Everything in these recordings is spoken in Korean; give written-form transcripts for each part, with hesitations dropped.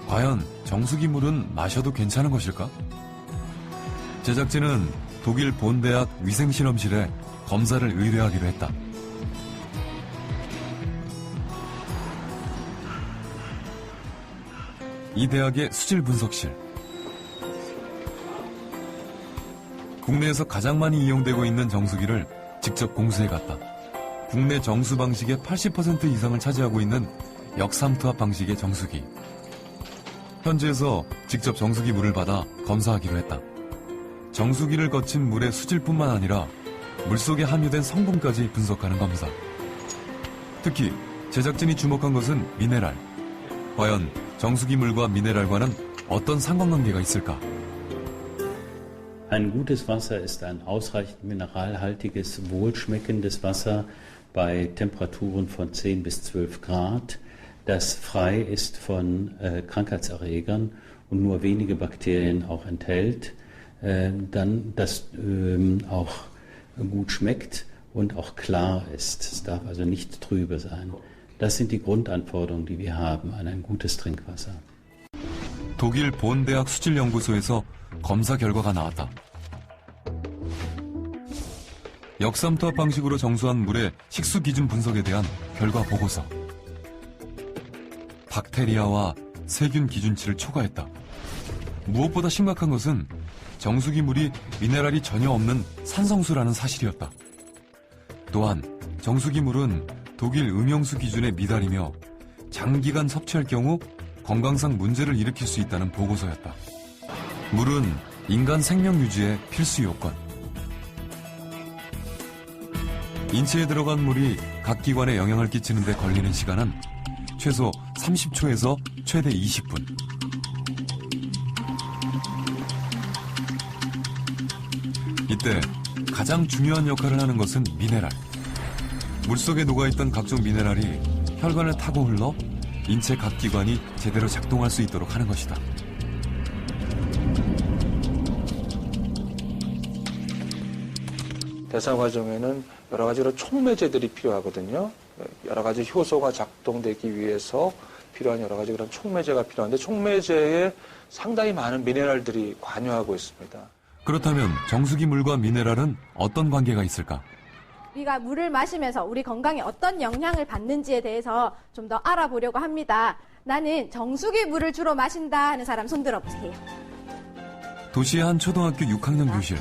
과연 정수기 물은 마셔도 괜찮은 것일까? 제작진은 독일 본대학 위생실험실에 검사를 의뢰하기로 했다. 이 대학의 수질 분석실. 국내에서 가장 많이 이용되고 있는 정수기를 직접 공수해 갔다. 국내 정수 방식의 80% 이상을 차지하고 있는 역삼투압 방식의 정수기. 현지에서 직접 정수기 물을 받아 검사하기로 했다. 정수기를 거친 물의 수질뿐만 아니라 물속에 함유된 성분까지 분석하는 검사. 특히 제작진이 주목한 것은 미네랄. 과연 정수기 물과 미네랄과는 어떤 상관관계가 있을까? Ein gutes Wasser ist ein ausreichend mineralhaltiges, wohlschmeckendes Wasser bei Temperaturen von 10 bis 12 Grad, das frei ist von Krankheitserregern und nur wenige Bakterien auch enthält, dann das auch gut schmeckt und auch klar ist. Es darf also nicht trübe sein. Das sind die Grundanforderungen, die wir haben an ein gutes Trinkwasser. 독일 본대학 수질연구소에서 검사 결과가 나왔다. 역삼투압 방식으로 정수한 물의 식수 기준 분석에 대한 결과 보고서. 박테리아와 세균 기준치를 초과했다. 무엇보다 심각한 것은 정수기 물이 미네랄이 전혀 없는 산성수라는 사실이었다. 또한 정수기 물은 독일 음용수 기준에 미달이며 장기간 섭취할 경우 건강상 문제를 일으킬 수 있다는 보고서였다. 물은 인간 생명 유지의 필수 요건. 인체에 들어간 물이 각 기관에 영향을 끼치는 데 걸리는 시간은 최소 30초에서 최대 20분. 이때 가장 중요한 역할을 하는 것은 미네랄. 물속에 녹아있던 각종 미네랄이 혈관을 타고 흘러 인체 각 기관이 제대로 작동할 수 있도록 하는 것이다. 대사 과정에는 여러 가지로 촉매제들이 필요하거든요. 여러 가지 효소가 작동되기 위해서 필요한 여러 가지 그런 촉매제가 필요한데 촉매제에 상당히 많은 미네랄들이 관여하고 있습니다. 그렇다면 정수기 물과 미네랄은 어떤 관계가 있을까? 우리가 물을 마시면서 우리 건강에 어떤 영향을 받는지에 대해서 좀 더 알아보려고 합니다. 나는 정수기 물을 주로 마신다 하는 사람 손 들어보세요. 도시의 한 초등학교 6학년 교실.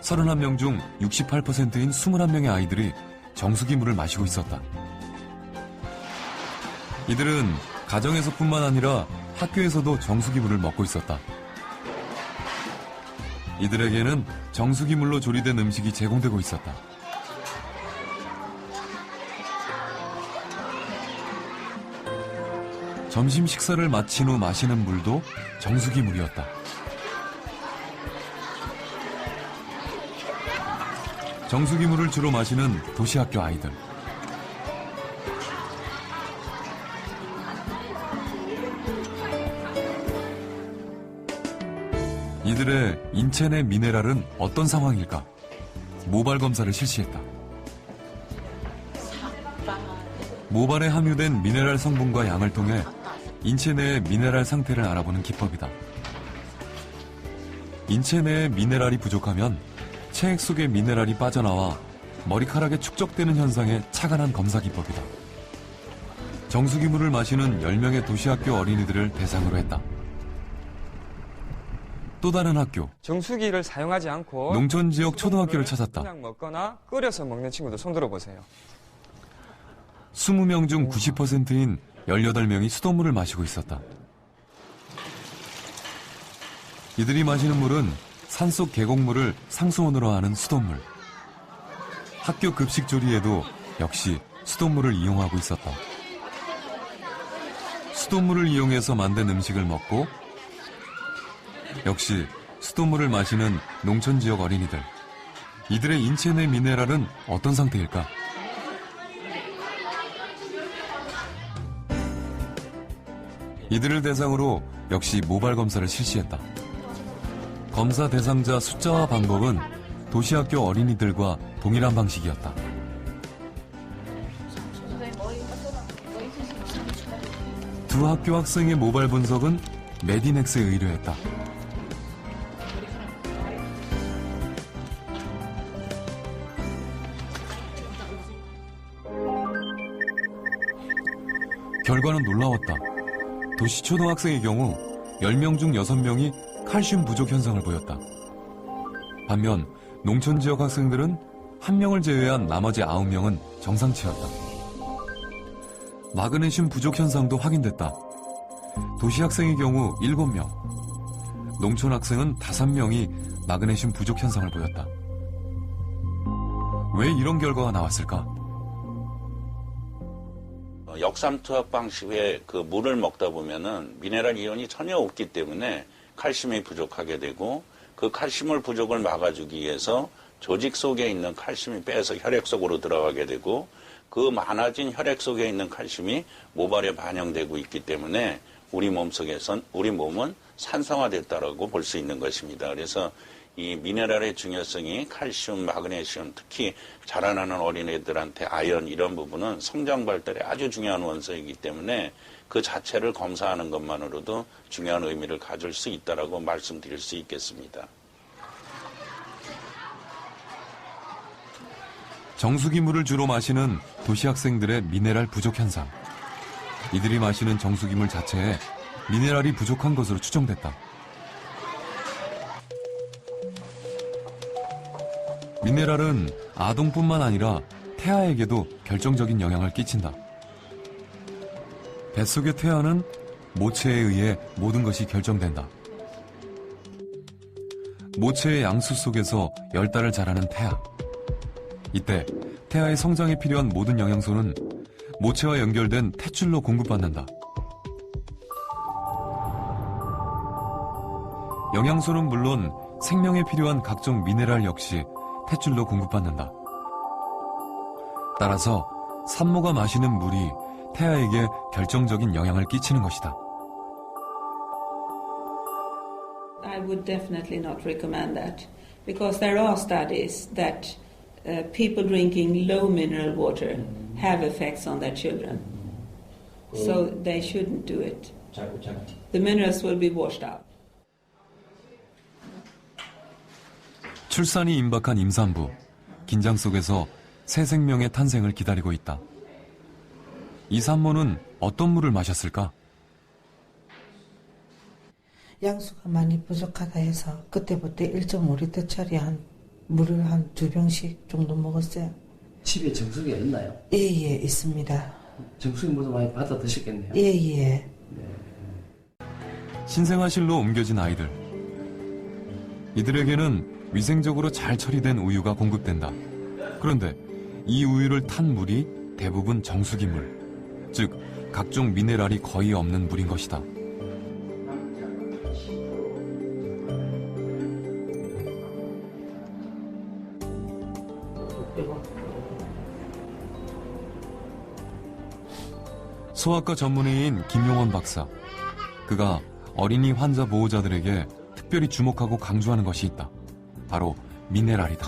31명 중 68%인 21명의 아이들이 정수기 물을 마시고 있었다. 이들은 가정에서뿐만 아니라 학교에서도 정수기 물을 먹고 있었다. 이들에게는 정수기 물로 조리된 음식이 제공되고 있었다. 점심 식사를 마친 후 마시는 물도 정수기 물이었다. 정수기 물을 주로 마시는 도시학교 아이들. 이들의 인체 내 미네랄은 어떤 상황일까? 모발 검사를 실시했다. 모발에 함유된 미네랄 성분과 양을 통해 인체 내의 미네랄 상태를 알아보는 기법이다. 인체 내에 미네랄이 부족하면 체액 속의 미네랄이 빠져나와 머리카락에 축적되는 현상에 착안한 검사 기법이다. 정수기 물을 마시는 10명의 도시학교 어린이들을 대상으로 했다. 또 다른 학교. 정수기를 사용하지 않고 농촌 지역 초등학교를 찾았다. 그냥 먹거나 끓여서 먹는 친구들 손 들어보세요. 20명 중 90%인 18명이 수돗물을 마시고 있었다. 이들이 마시는 물은 산속 계곡물을 상수원으로 하는 수돗물. 학교 급식 조리에도 역시 수돗물을 이용하고 있었다. 수돗물을 이용해서 만든 음식을 먹고 역시 수돗물을 마시는 농촌 지역 어린이들. 이들의 인체 내 미네랄은 어떤 상태일까? 이들을 대상으로 역시 모발 검사를 실시했다. 검사 대상자 숫자와 방법은 도시학교 어린이들과 동일한 방식이었다. 두 두 학교 학생의 모발 분석은 메디넥스에 의뢰했다. 결과는 놀라웠다. 도시초등학생의 경우 10명 중 6명이 칼슘 부족 현상을 보였다. 반면 농촌 지역 학생들은 1명을 제외한 나머지 9명은 정상치였다. 마그네슘 부족 현상도 확인됐다. 도시 학생의 경우 7명, 농촌 학생은 5명이 마그네슘 부족 현상을 보였다. 왜 이런 결과가 나왔을까? 역삼투압 방식의 그 물을 먹다 보면은 미네랄 이온이 전혀 없기 때문에 칼슘이 부족하게 되고, 그 칼슘을 부족을 막아주기 위해서 조직 속에 있는 칼슘이 빼서 혈액 속으로 들어가게 되고, 그 많아진 혈액 속에 있는 칼슘이 모발에 반영되고 있기 때문에 우리 몸은 산성화됐다라고 볼 수 있는 것입니다. 그래서 이 미네랄의 중요성이 칼슘, 마그네슘, 특히 자라나는 어린애들한테 아연 이런 부분은 성장 발달에 아주 중요한 원소이기 때문에 그 자체를 검사하는 것만으로도 중요한 의미를 가질 수 있다라고 말씀드릴 수 있겠습니다. 정수기 물을 주로 마시는 도시 학생들의 미네랄 부족 현상. 이들이 마시는 정수기 물 자체에 미네랄이 부족한 것으로 추정됐다. 미네랄은 아동뿐만 아니라 태아에게도 결정적인 영향을 끼친다. 뱃속의 태아는 모체에 의해 모든 것이 결정된다. 모체의 양수 속에서 10달을 자라는 태아. 이때 태아의 성장에 필요한 모든 영양소는 모체와 연결된 탯줄로 공급받는다. 영양소는 물론 생명에 필요한 각종 미네랄 역시 탯줄로 공급받는다. 따라서 산모가 마시는 물이 태아에게 결정적인 영향을 끼치는 것이다. I would definitely not recommend that because there are studies that people drinking low mineral water have effects on their children. So they shouldn't do it. The minerals will be washed out. 출산이 임박한 임산부. 긴장 속에서 새 생명의 탄생을 기다리고 있다. 이 산모는 어떤 물을 마셨을까? 양수가 많이 부족하다 해서 그때부터 1.5리터짜리 물을 한 2병씩 정도 먹었어요. 집에 정수기가 있나요? 예, 있습니다. 정수기 물도 많이 받아 드셨겠네요. 예. 신생아실로 옮겨진 아이들. 이들에게는 위생적으로 잘 처리된 우유가 공급된다. 그런데 이 우유를 탄 물이 대부분 정수기 물, 즉 각종 미네랄이 거의 없는 물인 것이다. 소아과 전문의인 김용원 박사. 그가 어린이 환자 보호자들에게 특별히 주목하고 강조하는 것이 있다. 바로 미네랄이다.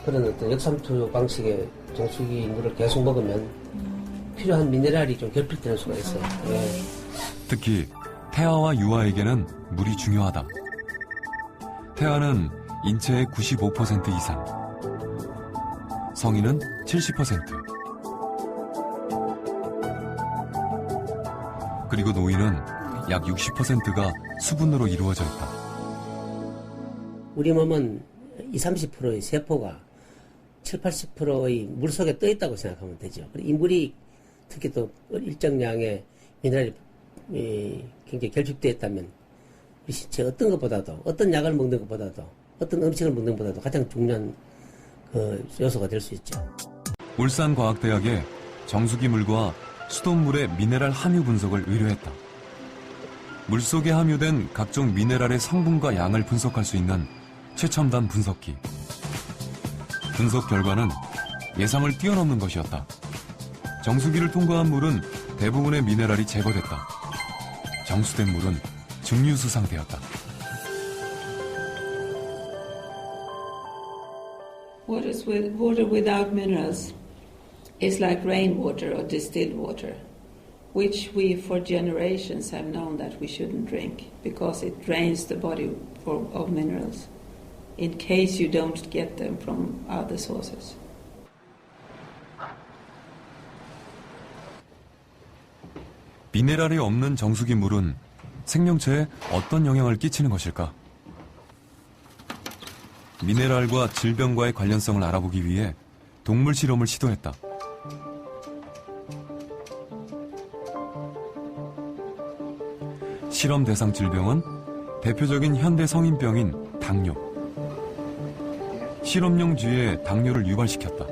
그런 어떤 역삼투 방식의 정수기 물을 계속 먹으면 필요한 미네랄이 좀 결핍되는 수가 있어요. 예. 특히 태아와 유아에게는 물이 중요하다. 태아는 인체의 95% 이상, 성인은 70%, 그리고 노인은 약 60%가 수분으로 이루어져 있다. 우리 몸은 20, 30%의 세포가 7, 80%의 물 속에 떠 있다고 생각하면 되죠. 이 물이 특히 또 일정량의 미네랄이 굉장히 결핍되어 있다면 우리 신체 어떤 것보다도, 어떤 약을 먹는 것보다도, 어떤 음식을 먹는 것보다도 가장 중요한 그 요소가 될 수 있죠. 울산과학대학에 정수기 물과 수돗물의 미네랄 함유 분석을 의뢰했다. 물속에 함유된 각종 미네랄의 성분과 양을 분석할 수 있는 최첨단 분석기. 분석 결과는 예상을 뛰어넘는 것이었다. 정수기를 통과한 물은 대부분의 미네랄이 제거됐다. 정수된 물은 증류수 상태였다. Water without minerals is like rainwater or distilled water. which we for generations have known that we shouldn't drink because it drains the body of minerals in case you don't get them from other sources. 미네랄이 없는 정수기 물은 생명체에 어떤 영향을 끼치는 것일까? 미네랄과 질병과의 관련성을 알아보기 위해 동물 실험을 시도했다. 실험 대상 질병은 대표적인 현대 성인병인 당뇨. 실험용 쥐에 당뇨를 유발시켰다.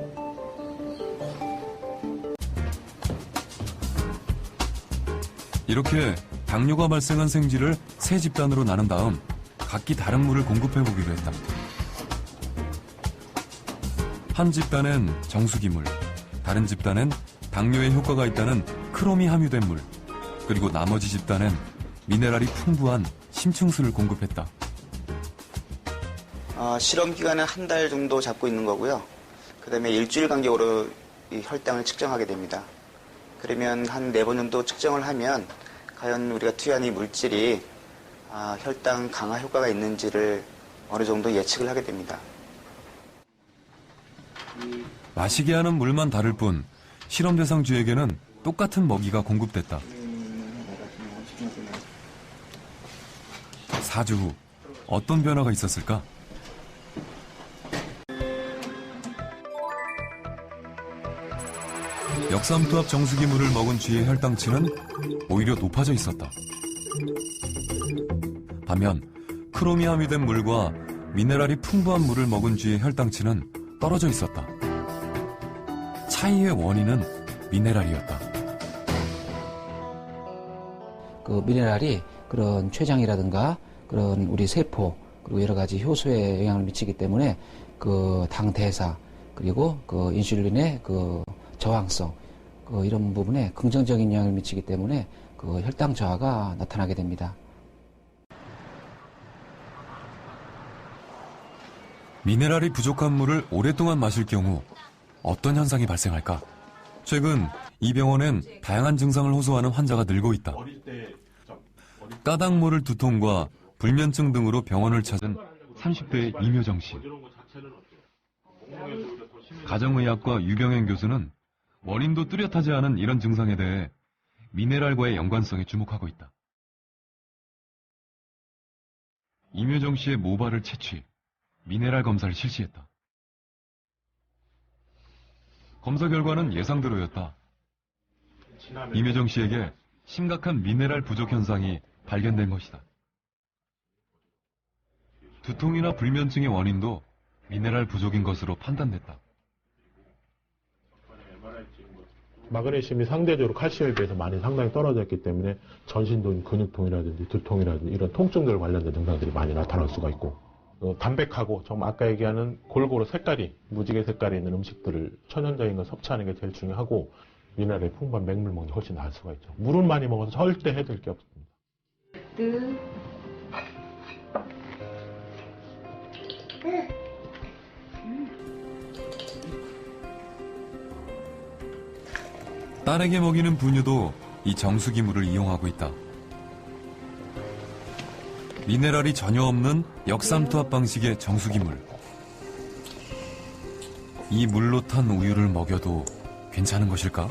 이렇게 당뇨가 발생한 생쥐를 세 집단으로 나눈 다음 각기 다른 물을 공급해보기로 했다. 한 집단엔 정수기 물, 다른 집단엔 당뇨에 효과가 있다는 크롬이 함유된 물, 그리고 나머지 집단엔 미네랄이 풍부한 심층수를 공급했다. 실험 기간은 한 달 정도 잡고 있는 거고요. 그 다음에 일주일 간격으로 이 혈당을 측정하게 됩니다. 그러면 한 4번 정도 측정을 하면 과연 우리가 투여한 이 물질이 혈당 강화 효과가 있는지를 어느 정도 예측을 하게 됩니다. 마시게 하는 물만 다를 뿐 실험 대상 쥐에게는 똑같은 먹이가 공급됐다. 4주 후 어떤 변화가 있었을까? 역삼투압 정수기 물을 먹은 쥐의 혈당치는 오히려 높아져 있었다. 반면 크롬이 함유된 물과 미네랄이 풍부한 물을 먹은 쥐의 혈당치는 떨어져 있었다. 차이의 원인은 미네랄이었다. 그 미네랄이 그런 췌장이라든가 그런 우리 세포 그리고 여러 가지 효소에 영향을 미치기 때문에 그 당 대사 그리고 그 인슐린의 그 저항성 이런 부분에 긍정적인 영향을 미치기 때문에 그 혈당 저하가 나타나게 됩니다. 미네랄이 부족한 물을 오랫동안 마실 경우 어떤 현상이 발생할까? 최근 이 병원엔 다양한 증상을 호소하는 환자가 늘고 있다. 까닭 모를 두통과 불면증 등으로 병원을 찾은 30대의 이묘정 씨. 가정의학과 유병행 교수는 원인도 뚜렷하지 않은 이런 증상에 대해 미네랄과의 연관성에 주목하고 있다. 이묘정 씨의 모발을 채취, 미네랄 검사를 실시했다. 검사 결과는 예상대로였다. 이묘정 씨에게 심각한 미네랄 부족 현상이 발견된 것이다. 두통이나 불면증의 원인도 미네랄 부족인 것으로 판단됐다. 마그네슘이 상대적으로 칼슘에 비해서 많이 상당히 떨어졌기 때문에 전신통, 근육통이라든지 두통이라든지 이런 통증들 관련된 증상들이 많이 나타날 수가 있고, 담백하고 정말 아까 얘기하는 골고루 색깔이 무지개 색깔이 있는 음식들을 천연적인 걸 섭취하는 게 제일 중요하고, 미네랄이 풍부한 맹물 먹는 게 훨씬 나을 수가 있죠. 물은 많이 먹어서 절대 해될 게 없습니다. 딸에게 먹이는 분유도 이 정수기 물을 이용하고 있다. 미네랄이 전혀 없는 역삼투압 방식의 정수기 물. 이 물로 탄 우유를 먹여도 괜찮은 것일까?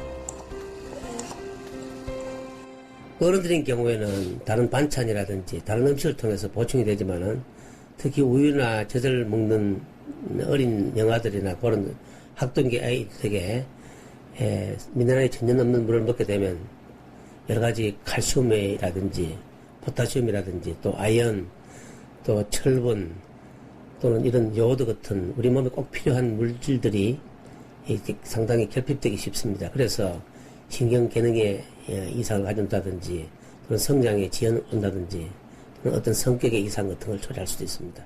어른들인 경우에는 다른 반찬이라든지 다른 음식을 통해서 보충이 되지만은 특히 우유나 젖을 먹는 어린 영아들이나 그런 학동기 아이들에게 미네랄이 전혀 없는 물을 먹게 되면 여러 가지 칼슘이라든지 포타슘이라든지 또 아연, 또 철분 또는 이런 요오드 같은 우리 몸에 꼭 필요한 물질들이 상당히 결핍되기 쉽습니다. 그래서 신경 기능에 이상을 가진다든지 또는 성장에 지연 온다든지 또는 어떤 성격의 이상 같은 걸 초래할 수도 있습니다.